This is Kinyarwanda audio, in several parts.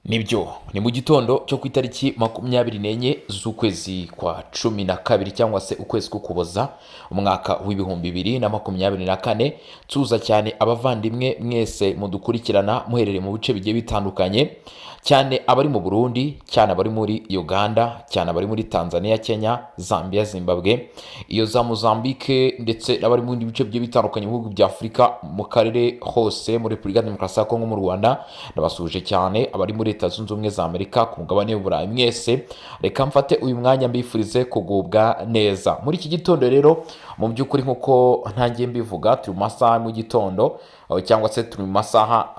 Nibyo ni mu gitondo cyo ku itariki 24 z'ukwezi kwa 12 cyangwa se ukwezi k'Ukuboza umwaka w'ibihumbi 2024. Tuza cyane abavandimwe mwese mudukurikirana muherereye mu bice bigiye bitandukanye, cyane abari mu Burundi, cyane abari muri Uganda, cyane abari muri Tanzania, Kenya, Zambia, Zimbabwe, iyo za Mozambique ndetse n'abari mu bindi bice bigiye bitandukanye mu bihugu bya Afurika, mu karere hose, muri Repubulika Demokarasi ya Kongo, mu Rwanda. Ndabasuje cyane abari muri Leta Zunze Ubumwe za Amerika, ku mugabane w'Uburayi mwese. Reka mfate uyu mwanya mbifurize kugubwa neza muri iki gitondo. Rero mu by'ukuri nk'uko ntangiye mbivuga, turi mu masaha mu gitondo cyangwa se turi mu masaha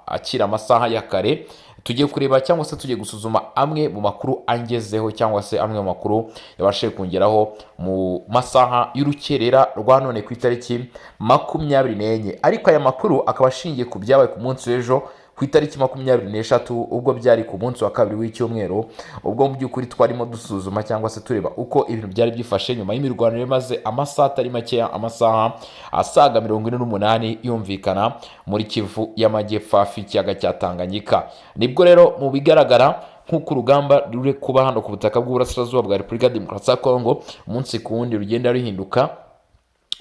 akira amasaha ya kare. Tugiye kureba cyangwa se tugiye gusuzuma amwe mu makuru angezeho cyangwa se amwe mu makuru yabashije kongeraho mu masaha y'urukerera rwa none ku itariki 24. Ariko aya makuru akaba ashingiye ku byabaye ku munsi w'ejo ku itariki 23, ubwo byari ku munsi wa kabiri w'icyumweru, ubwo mu by'ukuri twarimo dusuzuma cyangwa se tureba uko ibintu byari byifashe nyuma y'imirwano maze amasaha atari makeya, amasaha asaga 48 yumvikana muri Kivu y'Amajyepfo hafi y'ikiyaga cya Tanganyika. Nibwo rero mu bigaragara nk'uko urugamba ruri kuba hano ku butaka bw'uburasirazuba bwa Repubulika Demokarasi ya Kongo umunsi ku wundi rugenda ruhinduka,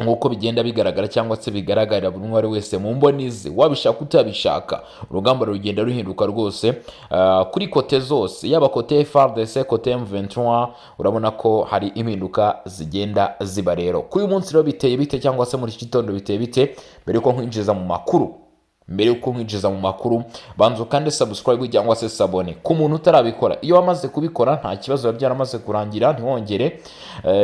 nk'uko bigenda bigaragara cyangwa se bigaragarira buri umwe wese mu mboni ze, wabishaka utabishaka. Urugamba rugenda ruhinduka rwose kuri kote zose, yaba kote FARDC, kote M23, urabona ko hari impinduka zigenda ziba. Rero kuri uyu munsi rero biteye bite cyangwa se muri iki gitondo biteye bite? Mbere yuko nkwinjiza mu makuru, banza kandi subscribe cyangwa se sabone ku muntu utarabikora. Iyo wamaze kubikora nta kibazo, biba byaramaze kurangira, ntiwongere.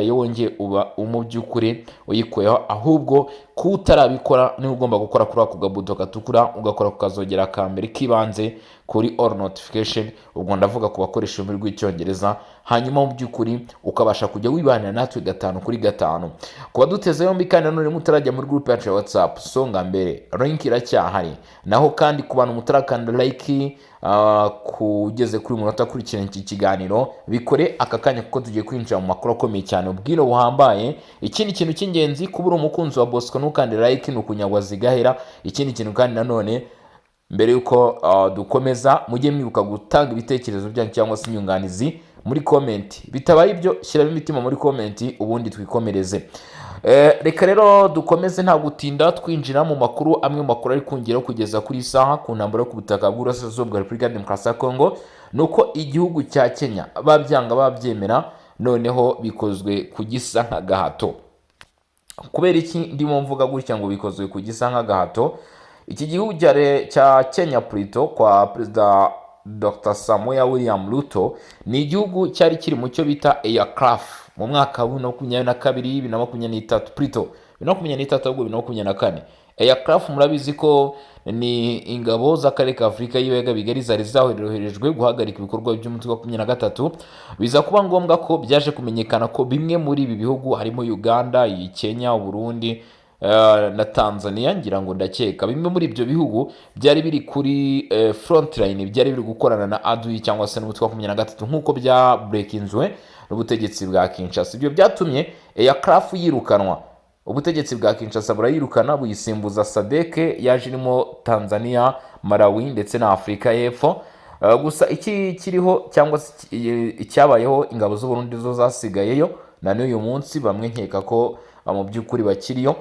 Iyo wongeye uba mu by'ukuri uyikuyeho, ahubwo ko utarabikora ni ugomba gukora kuri ako gabuto gatukura, ugakora ku kazogera ka mbere kibanze kuri all notification, ubwo ndavuga ku bakoresha ururimi rw'icyongereza, hanyuma mu by'ukuri ukabasha kujya wibanira natwe 5 kuri 5. Kuba duteze yombi kandi nanone mutarajya muri group yacu ya WhatsApp, songa mbere, link iracyahari. Naho kandi ku bantu mutarakanda like kugeze kuri munota kurikirana iki kiganiro, bikore aka kanya kuko tugiye kwinjira mu makuru akomeye cyane, ubwino buhambaye. Ikindi kintu cy'ingenzi, kubura umukunzi wa Bosco nukandi like nukunyagwa zigahera. Ikindi kintu kandi nanone, mbere yuko dukomeza, mujye mwibuka gutanga ibitekerezo byanyu cyangwa se inyunganizi muri comment. Bitabaye ibyo, shyiramo imitima muri comment ubundi twikomereze. Reka rero dukomeze nta gutinda twinjira mu makuru. Amwe mu makuru ari kungeraho kugeza kuri isaha ku ntambara yo ku butaka bw'uburasirazuba bwa Repubulika Demokarasi ya Kongo, nuko igihugu cya Kenya babyanga babyemera, noneho bikozwe ku gisa nk'agahato. Kubera iki ndimo mvuga gutya ngo bikozwe ku gisa nk'agahato? Iki gihugu cya Kenya Pluto kwa Perezida Dr. Samoei William Ruto ni igihugu cyari kiri mu cyo bita aircraft mu mwaka wa 2022, 2023, Pluto 2023 ahubwo 2024. Aircraft murabizi ko ni ingabo z'akarere ka Afurika y'ibiyaga bigari zari zahoherejwe guhagarika ibikorwa by'umutwe wa 23. Biza kuba ngombwa ko byaje kumenyekana ko bimwe muri ibi bihugu harimo Uganda, Kenya, Burundi na Tanzania, ngira ngo ndakeka bimwe muri ibyo bihugu byari biri kuri front line, byari biri gukorana na adui cyangwa se n'umutwe wa 23 nk'uko bya breakinzwe n'ubutegetsi bwa Kinshasa. Ibyo byatumye aircraft yirukanwa. Ubutegetsi bwa Kinshasa burayirukana buyisimbuza SADC yaje irimo Tanzania, Malawi ndetse na Afurika y'Epfo. Gusa iki kiriho cyangwa se icyabayeho, ingabo z'u Burundi zo zasigayeyo na n'uyu munsi, bamwe nkeka ko mu by'ukuri bakiriyo.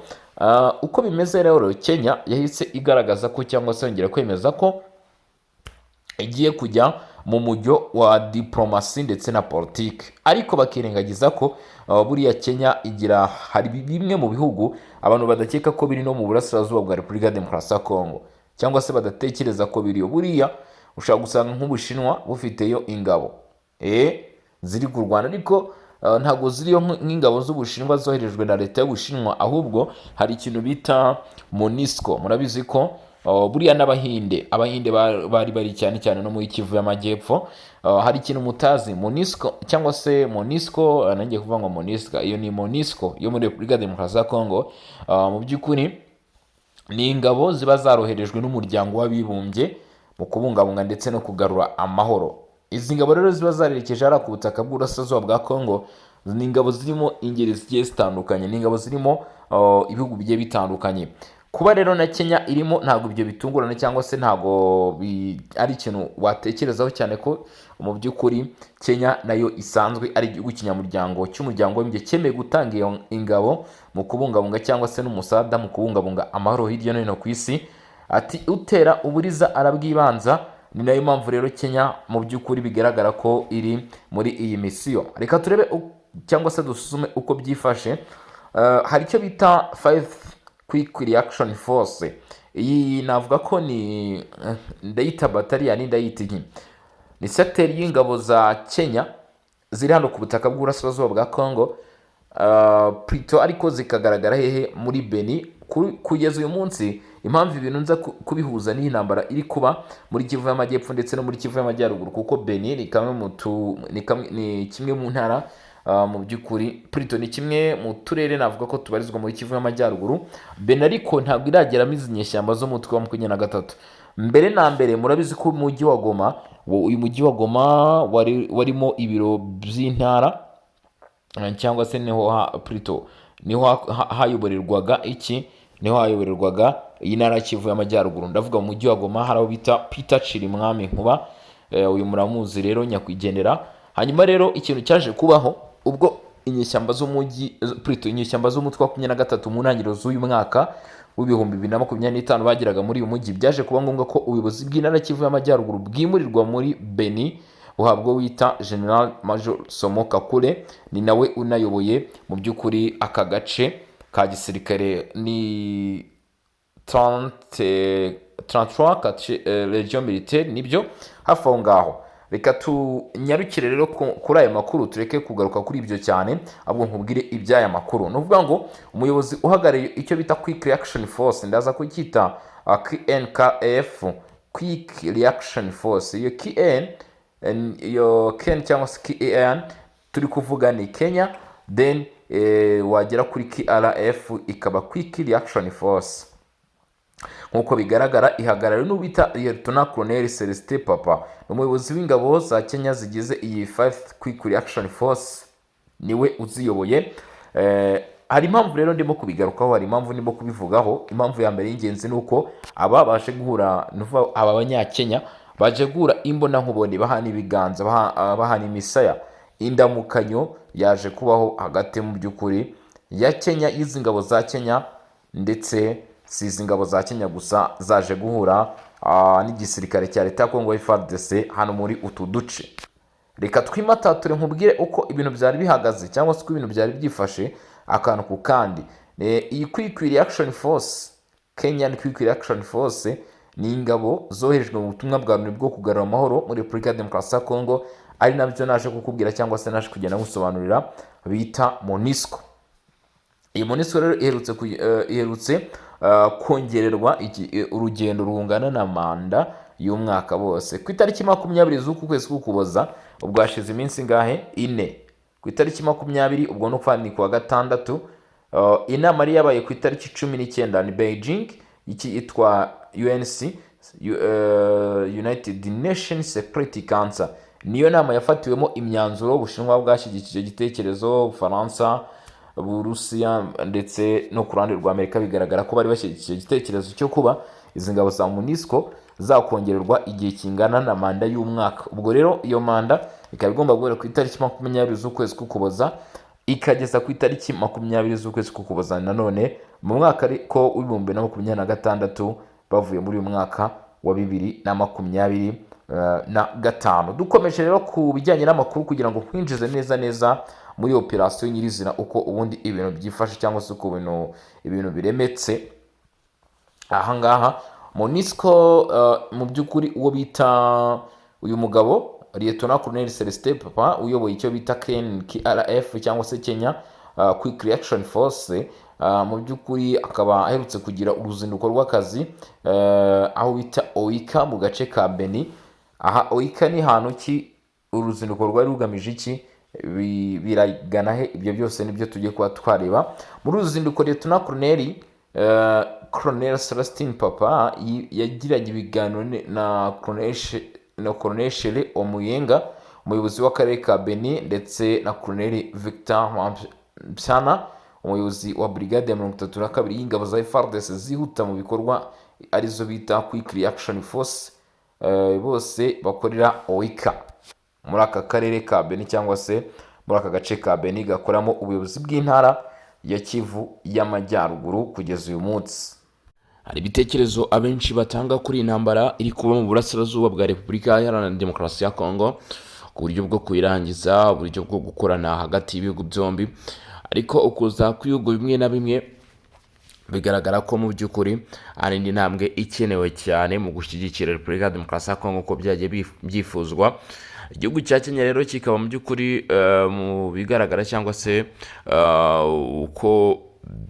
Uko bimeze rero, Kenya yahise igaragaza ko cyangwa se yongera kwemeza ko igiye kujya mu mujyo wa diplomasi ndetse na politiki, ariko bakirengagiza ko buriya Kenya hari bimwe mu bihugu abantu badakeka ko biri no mu burasirazuba bwa Repubulika Demokarasi ya Kongo, cyangwa se badatekereza ko biriyo. Buriya ushobora gusanga nk'Ubushinwa bufiteyo ingabo ziri ku Rwanda, ariko ntago ziriyo nk'ingabo z'Ubushinwa zoherejwe na leta y'Ubushinwa, ahubwo hari ikintu bita MONUSCO. Murabizi ko buriya n'Abahinde bari cyane no muri Kivu y'Amajyepfo. Hari ikintu mutazi, MONUSCO cyangwa se MONUSCO, nanjye kuvuga ngo MONUSCO, iyo ni MONUSCO yo muri Repubulika Demokarasi ya Kongo. Mu by'ukuri ni ingabo ziba zaroherejwe n'umuryango w'abibumbye mu kubungabunga ndetse no kugarura amahoro. Izi ngabo rero ziba zarerekeje hariya ku butaka bw'uburasirazuba bwa Kongo, ni ingabo zirimo ingeri zigiye zitandukanye, ni ingabo zirimo ibihugu bigiye bitandukanye. kuba rero na Kenya irimo ntabwo ibyo bitungurana cyangwa se ntabwo ari ikintu watekerezaho cyane ko mu by'ukuri Kenya nayo isanzwe ari igihugu kinyamuryango cy'umuryango w'abibumbye cyemeye gutanga ingabo mu kubungabunga cyangwa se n'umusada mu kubungabunga amahoro hirya no hino ku isi. Ati utera uburiza arabwibanza. Ni nayo mpamvu rero Kenya mu by'ukuri bigaragara ko iri muri iyi misiyo. Reka turebe cyangwa se dusuzume uko byifashe. Hari icyo bita 5 Quick Reaction Force. Iyi navuga ko ni ndayita battalion, ndayita iki, ni sekiteri y'ingabo za Kenya ziri hano ku butaka bw'uburasirazuba bwa Congo, plutôt ariko zikagaragara hehe muri Beni. Kugeza uyu munsi impamvu ibintu nza kubihuza n'iyi ntambara iri kuba muri Kivu y'Amajyepfo ndetse no muri Kivu y'Amajyaruguru, kuko Beni ni kimwe mu ntara mu by'ukuri plutôt ni kimwe mu turere navuga ko tubarizwa muri Kivu y'Amajyaruguru. Beni ariko ntabwo irageramo izi nyeshyamba z'umutwe wa M23. Mbere na mbere murabizi ko umujyi wa Goma, uyu mujyi wa Goma warimo ibiro by'intara cyangwa se plutôt niho hayoborerwaga iki, niho hayoborerwaga iyi ntara ya Kivu y'Amajyaruguru. Ndavuga mu mujyi wa Goma hari aho bita Peter Chirimwami Nkuba, uyu muramuzi rero nyakwigendera. Hanyuma rero ikintu cyaje kubaho ubwo inyeshyamba z'umujyi plutôt inyeshyamba z'umutwe wa 23 mu ntangiriro z'uyu mwaka w'ibihumbi 2025 bageraga muri uyu mujyi, byaje kuba ngombwa ko ubuyobozi bw'intara ya Kivu y'Amajyaruguru bwimurirwa muri Beni buhabwa wita General Major Somo Kakule. Ni nawe unayoboye mu by'ukuri aka gace ka gisirikare, ni 33 Region Militaire, nibyo hafi aho ngaho. Reka tunyarukire rero kuri aya makuru, tureke kugaruka kuri ibyo cyane, ahubwo nkubwire iby'aya makuru. Ni ukuvuga ngo umuyobozi uhagarariye icyo bita Quick Reaction Force, ndaza kucyita KNKF, Quick Reaction Force. Iyo KN cyangwa se KN turi kuvuga ni Kenya, then wagera kuri KRF ikaba Quick Reaction Force. Nkuko bigaragara ihagarariwe n'ubita Lieutenant Colonel Celestin Papa, umuyobozi w'ingabo za Kenya zigize iyi 5 Quick Reaction Force, niwe uziyoboye. Hari impamvu rero ndimo kubigarukaho, hari impamvu ndimo kubivugaho. Impamvu ya mbere y'ingenzi ni uko aba baje guhura aba banyakenya baje guhura imbona nkubone, bahana ibiganza, bahana imisaya. Indamukanyo yaje kubaho hagati mu by'ukuri ya Kenya, izi ngabo za Kenya, ndetse si izi ngabo za Kenya gusa zaje guhura n'igisirikare cya leta ya Congo FARDC hano muri utu duce. Reka twimatature nkubwire uko ibintu byari bihagaze cyangwa se uko ibintu byari byifashe akantu ku kandi. Iyi Quick Reaction Force, Kenyan Quick Reaction Force, ni ingabo zoherejwe mu butumwa bwa Loni bwo kugarura amahoro muri Repubulika ya Demokarasi ya Congo, ari nabyo naje kukubwira cyangwa se naje kugenda gusobanurira, bita MONUSCO. Iyi MONUSCO rero iherutse kongererwa urugendo rungana na manda y'umwaka wose. Ku itariki 20 z'uku kwezi k'Ukuboza, ubwo hashize iminsi ngahe 4, ku itariki 20 ubwo no kwani kwa gatandatu, inama yari yabaye ku itariki 19 ni Beijing, iki itwa UNC, United Nations Security Council. Niyo nama yafatiwemo imyanzuro. Ubushinwa bwashyigikije igitekerezo, Ufaransa, Burusiya ndetse no ku ruhande rwa Amerika bigaragara ko bari bashyigikiye igitekerezo cyo kuba izi ngabo za MONUSCO zakongererwa igihe kingana na manda y'umwaka. Ubwo rero iyo manda ikaba igomba guhera ku itariki 20 z'ukwezi k'Ukuboza ikageza ku itariki 20 z'ukwezi k'Ukuboza nanone mu mwaka ariko w'2026, bavuye muri uyu mwaka wa 2025. Dukomeje rero ku bijyanye n'amakuru kugira ngo kwinjize neza muri operasiyo nyirizina uko ubundi ibintu byifashe cyangwa se uko ibintu biremetse. Ahangaha MONUSCO mu by'ukuri uwo bita uyu mugabo Lieutenant Colonel Celestin Papa uyoboye icyo bita KRF cyangwa se Kenya Quick Reaction Force, mu by'ukuri akaba aherutse kugira uruzinduko rw'akazi aho bita Oika mu gace ka Beni. Aha Oika ni hantu ki uruzinduko rwari rugamije iki, biragana he? Ibyo byose nibyo tugiye kuba twareba muri uruzinduko. Lieutenant Colonel Celestin Papa yagiranye ibiganiro na Colonel Shele Omuyenga, umuyobozi w'akarere ka Beni, ndetse na Colonel Victor Mpsana, umuyobozi wa brigade ya 32 y'ingabo za FARDC zihuta mu bikorwa arizo bita Quick Reaction Force, bose bakorera OICA muri aka karere ka Beni cyangwa se muri aka gace ka Beni gakoramo ubuyobozi bw'intara ya Kivu y'Amajyaruguru kugeza uyu munsi. Hari ibitekerezo abenshi batanga kuri intambara iri kuba mu burasirazuba bwa Repubulika Iharanira Demokarasi ya Kongo, ku buryo bwo kuyirangiza, uburyo bwo gukorana hagati y'ibihugu byombi, ariko ukuza kw'ibihugu bimwe na bimwe bigaragara ko mu by'ukuri ari indi ntambwe ikenewe cyane mu gushyigikira Repubulika ya Demokarasi ya Kongo ko byagiye byifuzwa. Igihugu cya Kenya rero kikaba mu by'ukuri mu bigaragara cyangwa se uko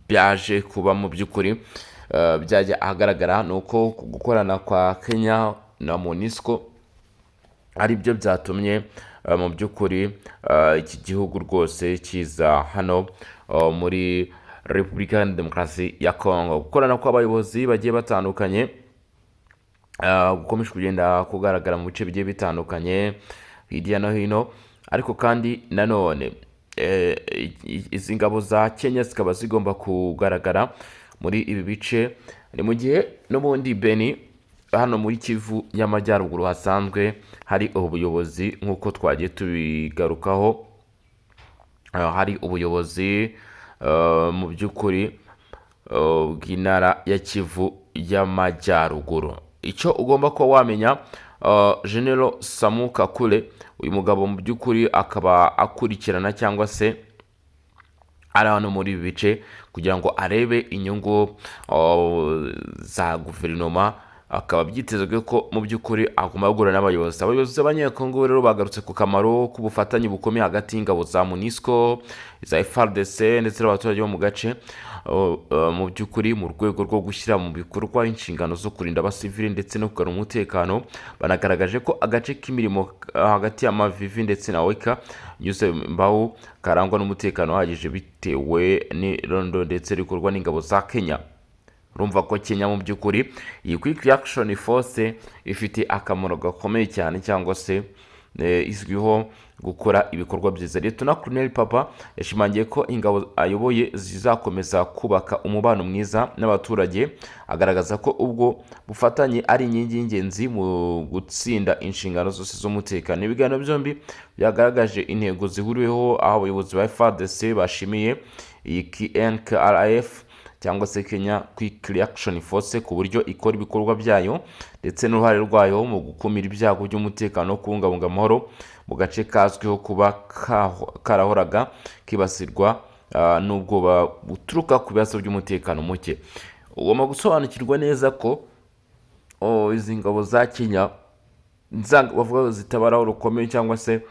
byaje kuba mu by'ukuri byajya ahagaragara ni uko gukorana kwa Kenya na MONUSCO ari byo byatumye mu by'ukuri iki gihugu rwose kiza hano muri Repubulika ya Demokarasi ya Kongo. Gukorana kw'abayobozi bagiye batandukanye gukomeje kugenda kugaragara mu bice bigiye bitandukanye hirya no hino, ariko kandi nanone izi ngabo za Kenya zikaba zigomba kugaragara muri ibi bice, ni mu gihe n'ubundi Beni hano muri Kivu y'Amajyaruguru hasanzwe hari ubuyobozi nk'uko twagiye tubigarukaho, hari ubuyobozi mu by'ukuri bw'intara ya Kivu y'Amajyaruguru. Icyo ugomba kuba wamenya, General Samu Kakule, uyu mugabo mu by'ukuri akaba akurikirana cyangwa se ari hano muri ibi bice kugira ngo arebe inyungu za guverinoma, akaba byitezwe ko mu by'ukuri agomba guhura n'abayobozi b'Abanyekongo. Rero bagarutse ku kamaro k'ubufatanye bukomeye hagati y'ingabo za MONUSCO, za FARDC ndetse n'abaturage bo mu gace, mu by'ukuri mu rwego rwo gushyira mu bikorwa inshingano zo kurinda abasivili ndetse no kugarura umutekano. Banagaragaje ko agace k'imirimo hagati ya Mavivi ndetse na OICA nyuze mbaho karangwa n'umutekano uhagije bitewe n'irondo ndetse rikorwa n'ingabo za Kenya. Urumva ko Kenya mu by'ukuri iyi Quick Reaction Force ifite akamaro gakomeye cyane cyangwa se izwiho gukora ibikorwa byiza. Lieutenant Colonel Papa yashimangiye ko ingabo ayoboye zizakomeza kubaka umubano mwiza n'abaturage, agaragaza ko ubwo bufatanye ari inkingi y'ingenzi mu gutsinda inshingano zose z'umutekano. Ibiganiro byombi byagaragaje intego zihuriweho, aho abayobozi ba FARDC bashimiye iyi KNKRF cyangwa se Kenya Quick Reaction Force ku buryo ikora ibikorwa byayo ndetse n'uruhare rwayo mu gukumira ibyago by'umutekano no kubungabunga amahoro mu gace kazwiho kuba karahoraga kibasirwa n'ubwoba buturuka ku bibazo by'umutekano muke. Ugomba gusobanukirwa neza ko izi ngabo za Kenya bavuga zitabaraho rukomeye cyangwa se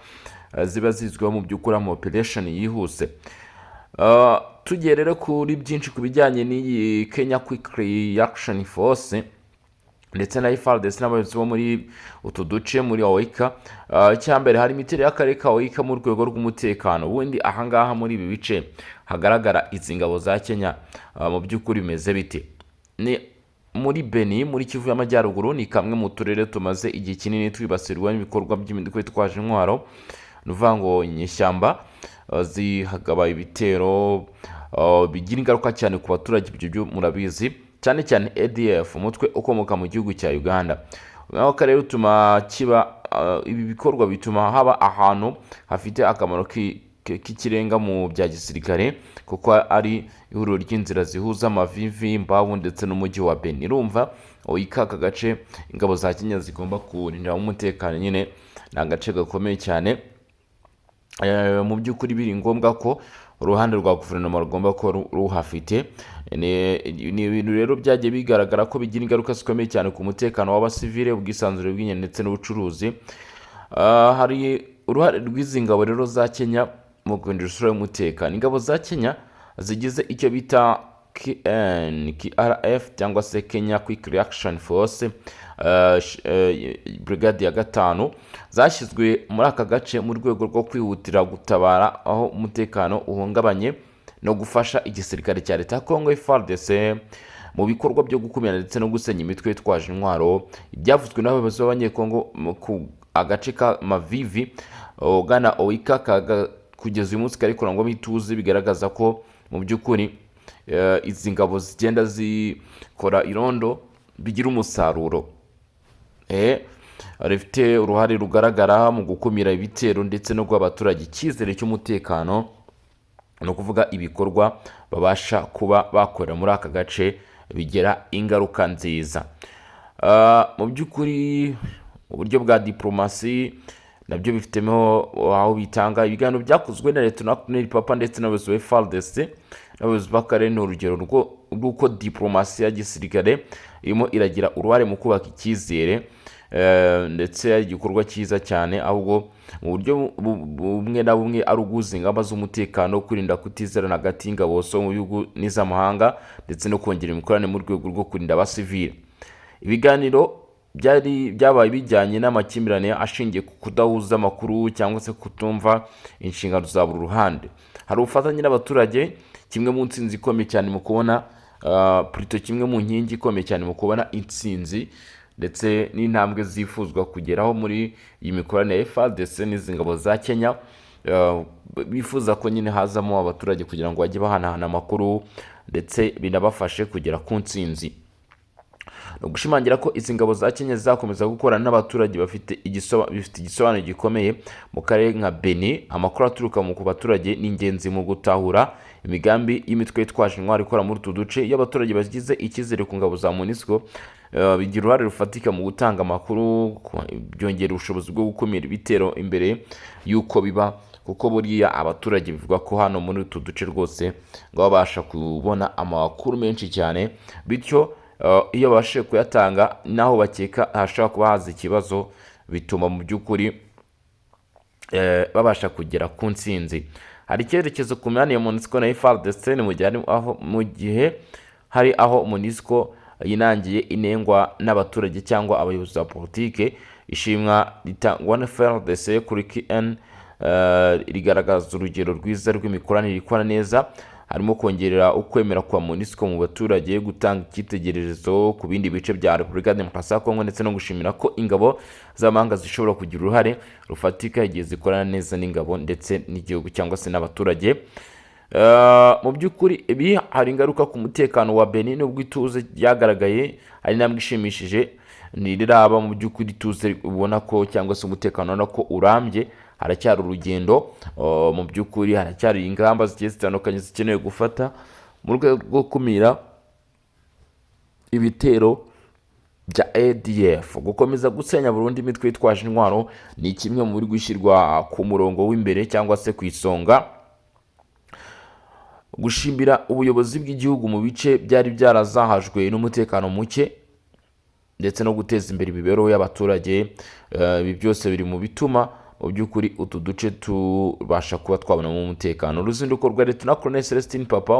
ziba zizwiho mu by'ukuri ama operation yihuse. Tugiye rero kuri byinshi ku bijyanye n'iyi Kenya Quick Reaction Force ndetse na FARDC n'abayobozi bo muri utu duce muri OICA. Icyambere hari imiterere y'akarere ka OICA mu rwego rw'umutekano. Ubundi ahangaha muri ibi bice hagaragara izi ngabo za Kenya mu by'ukuri bimeze bite? Ni muri Beni muri Kivu y'Amajyaruguru, ni kamwe mu turere tumaze igihe kinini twibasirwa n'ibikorwa by'imitwe itwaje intwaro, nuvuga ngo inyeshyamba zihagaba ibitero bigira ingaruka cyane ku baturage. Ibyo murabizi, cyane cyane ADF, umutwe ukomoka mu gihugu cya Uganda. Naho kare utuma kiba ibi bikorwa bituma haba ahantu hafite akamaro k'ikirenga mu bya gisirikare, kuko ari ihuriro ry'inzira zihuza Mavivi, Mbavu ndetse n'umujyi wa Beni. Urumva OICA aka gace ingabo za Kenya zigomba kurinda umutekano, nyine ni agace gakomeye cyane. Mu by'ukuri biri ngombwa ko uruhande rwa guverinoma rugomba ko ruhafite. Ni ibintu rero byagiye bigaragara ko bigira ingaruka zikomeye cyane ku mutekano w'abasivile, ubwisanzure bw'ingendo ndetse n'ubucuruzi. Hari uruhare rw'izi ngabo rero za Kenya mu kurinda isura y'umutekano. Ingabo za Kenya zigize icyo bita KRF cyangwa se Kenya Quick Reaction Force brigade ya 5 zashyizwe muri aka gace mu rwego rwo kwihutira gutabara aho umutekano uhungabanye no gufasha igisirikare cya leta ya Kongo FARDC mu bikorwa byo gukumira ndetse no gusenya imitwe itwaje intwaro. Ibyavuzwe n'abayobozi b'Abanyekongo ku agace ka Mavivi ugana OICA kugeza uyu munsi kari kurangwamo ituze, bigaragaza ko mu by'ukuri izi ngabo zigenda zikora irondo bigira umusaruro, rifite uruhare rugaragara mu gukumira ibitero ndetse no guha abaturage icyizere cy'umutekano, ni ukuvuga ibikorwa babasha kuba bakorera muri aka gace bigira ingaruka nziza. Mu by'ukuri uburyo bwa diplomasi nabyo bifitemo aho bitanga ibiganiro byakozwe na Leta Colonel Papa ndetse n'abayobozi ba FARDC n'abayobozi b'akarere. Ni urugero rw'uko diplomasi ya gisirikare irimo iragira uruhare mu kubaka icyizere, ndetse ari igikorwa cyiza cyane, ahubwo mu buryo bumwe na bumwe ari uguhuza ingamba z'umutekano, kwirinda kutizerana hagati y'ingabo zo mu bihugu n'iz'amahanga, ndetse no kongera imikoranire mu rwego rwo kurinda abasivili. Ibiganiro byabaye bijyanye n'amakimbirane ashingiye ku kudahuza amakuru cyangwa se kutumva inshingano za buri ruhande. Hari ubufatanye n'abaturage, kimwe mu nsinzi ikomeye cyane mu kubona kimwe mu nkingi ikomeye cyane mu kubona intsinzi ndetse n'intambwe zifuzwa kugeraho muri iyi mikoranire ya FARDC n'izi ngabo za Kenya. Bifuza ko nyine hazamo abaturage kugira ngo bajye bahanahana amakuru ndetse binabafashe kugera ku ntsinzi. No gushimangira ko izi ngabo za Kenya zizakomeza gukorana n'abaturage bifite igisobanuro gikomeye mu karere nka Benin. Amakuru aturuka ku baturage ni ingenzi mu gutahura imigambi y'imitwe yitwaje intwaro ikora muri utu duce. Iyo abaturage bagize icyizere ku ngabo za MONUSCO, bigira uruhare rufatika mu gutanga amakuru, byongera ubushobozi bwo gukumira ibitero imbere y'uko biba, kuko buriya abaturage bivuga ko hano muri utu duce rwose ngo babasha kubona amakuru menshi cyane, bityo iyo babashije kuyatanga naho bakeka hashobora kuba haza ikibazo, bituma mu by'ukuri babasha kugera ku ntsinzi. Hari icyerekezo ku mibanire ya MONUSCO na FARDC mu gihe hari aho MONUSCO yinangiye inengwa n'abaturage cyangwa abayobozi ba politike. Ishimwa ritangwa na FARDC kuri KN rigaragaza urugero rwiza rw'imikoranire ikora neza, harimo kongerera ukwemera kwa MONUSCO mu baturage, gutanga icyitegererezo ku bindi bice bya Repubulika Demokarasi ya Kongo, ndetse no gushimira ko ingabo z'amahanga zishobora kugira uruhare rufatika igihe zikorana neza n'ingabo ndetse n'igihugu cyangwa se n'abaturage. Mu by'ukuri ibi hari ingaruka ku mutekano wa Benin, nubwo ituze ryagaragaye ari intambwe ishimishije, ntiriraba mu by'ukuri ituze ubona ko cyangwa se umutekano ubona ko urambye. Haracyari urugendo, mu by'ukuri haracyari ingamba zigiye zitandukanye zikenewe gufata mu rwego rwo gukumira ibitero bya ADF. Gukomeza gusenya burundu imitwe yitwaje intwaro ni kimwe mu biri gushyirwa ku murongo w'imbere cyangwa se ku isonga. Gushimira ubuyobozi bw'igihugu mu bice byari byarazahajwe n'umutekano muke ndetse no guteza imbere imibereho y'abaturage, ibi byose biri mu bituma mu by'ukuri utu duce tubasha kuba twabonamo umutekano. Uruzinduko rwa Leta Colonel Celestin Papa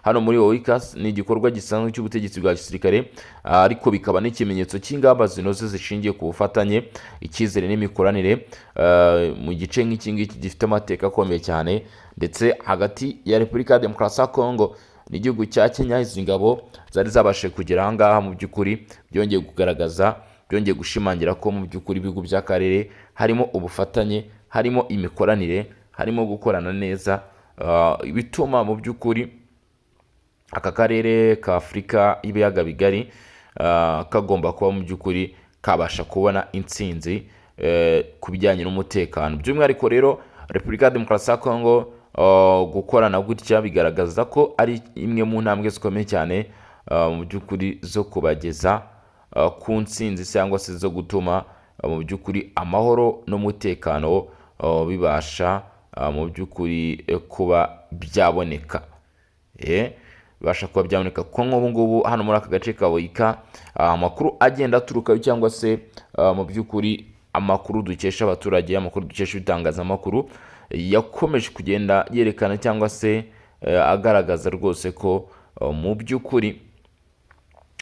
hano muri OICAS ni igikorwa gisanzwe cy'ubutegetsi bwa gisirikare, ariko bikaba n'ikimenyetso cy'ingamba zinoze zishingiye ku bufatanye, icyizere n'imikoranire mu gice nk'iki ngiki gifite amateka akomeye cyane, ndetse hagati ya Repubulika ya Demokarasi ya Kongo n'igihugu cya Kenya. Izi ngabo zari zabashije kugera aha ngaha, mu by'ukuri byongeye gushimangira ko mu by'ukuri ibihugu by'akarere harimo ubufatanye, harimo imikoranire, harimo gukorana neza, bituma mu by'ukuri aka karere ka Afurika y'ibiyaga bigari kagomba kuba mu by'ukuri kabasha kubona intsinzi ku bijyanye n'umutekano. By'umwihariko rero Repubulika ya Demokarasi ya Kongo gukorana gutya bigaragaza ko ari imwe mu ntambwe zikomeye cyane mu by'ukuri zo kubageza ku ntsinzi cyangwa se zo gutuma mu by'ukuri amahoro n'umutekano bibasha mu by'ukuri kuba byaboneka. Bibasha kuba byaboneka ko nk'ubu ngubu hano muri aka gace ka Oika amakuru agenda aturukayo, cyangwa se mu by'ukuri amakuru dukesha abaturage, amakuru dukesha ibitangazamakuru yakomeje kugenda yerekana cyangwa se agaragaza rwose ko mu by'ukuri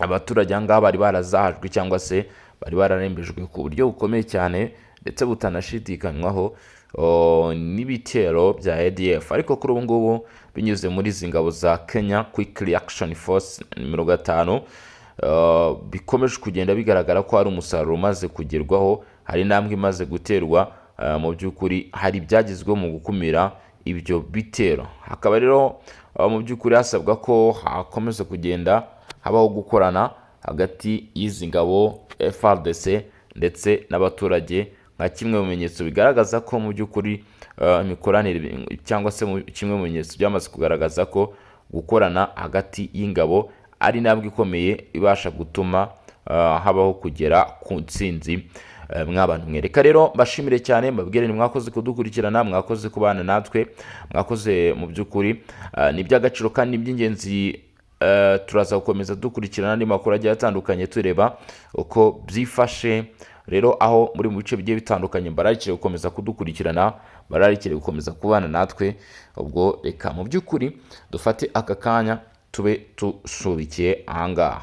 abaturage ahangaha bari barazahajwe cyangwa se bari bararembejwe ku buryo bukomeye cyane ndetse butanashidikanywaho n'ibitero bya ADF. Ariko kuri ubu ngubu binyuze muri izi ngabo za Kenya Quick Reaction Force nimero 5 bikomeje kugenda bigaragara ko hari umusaruro umaze kugerwaho, hari intambwe imaze guterwa, mu by'ukuri hari ibyagezweho mu gukumira ibyo bitero. Hakaba rero mu by'ukuri hasabwa ko hakomeza kugenda habaho gukorana hagati y'izi ngabo FARDC ndetse n'abaturage nka kimwe mu bimenyetso bigaragaza ko mu by'ukuri imikoranire cyangwa se kimwe mu bimenyetso byamaze kugaragaza ko gukorana hagati y'ingabo ari intambwe ikomeye ibasha gutuma habaho kugera ku ntsinzi. Mwabantu mwe, reka rero mbashimire cyane, mbabwire ni mwakoze kudukurikirana, mwakoze kubana natwe, mwakoze mu by'ukuri ni by'agaciro kandi by'ingenzi. Turaza gukomeza dukurikirana andi makuru agiye atandukanye tureba uko byifashe rero aho muri mu bice bigiye bitandukanye. Mbararikire gukomeza kudukurikirana, mbararikire gukomeza kubana natwe. Ubwo reka mu by'ukuri dufate aka kanya tube tusubikiye ahangaha.